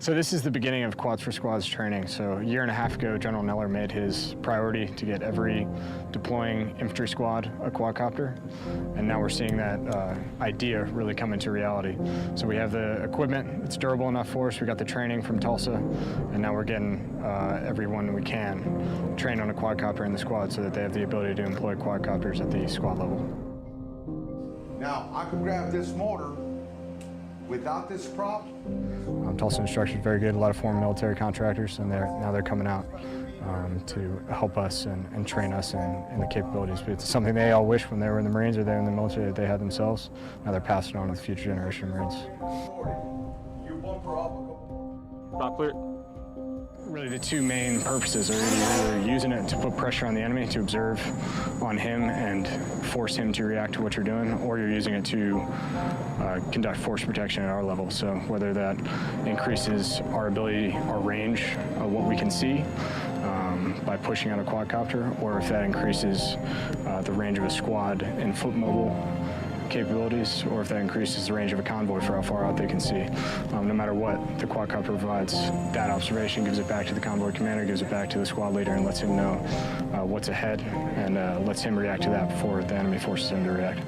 So this is the beginning of Quads for Squads training. So a year and a half ago, General Neller made his priority to get every deploying infantry squad a quadcopter. And now we're seeing that idea really come into reality. So we have the equipment that's durable enough for us. We got the training from Tulsa, and now we're getting everyone we can trained on a quadcopter in the squad so that they have the ability to employ quadcopters at the squad level. Now, I can grab this motor without this prop. Tulsa instructors are very good, a lot of former military contractors, and now they're coming out to help us and train us in the capabilities. But it's something they all wish when they were in the Marines or they were in the military that they had themselves. Now they're passing it on to the future generation of Marines. Not clear. Really, the two main purposes are either using it to put pressure on the enemy, to observe on him and force him to react to what you're doing, or you're using it to conduct force protection at our level. So whether that increases our ability, our range of what we can see by pushing out a quadcopter, or if that increases the range of a squad in foot mobile capabilities, or if that increases the range of a convoy for how far out they can see. No matter what, the quadcopter provides that observation, gives it back to the convoy commander, gives it back to the squad leader, and lets him know what's ahead, and lets him react to that before the enemy forces him to react.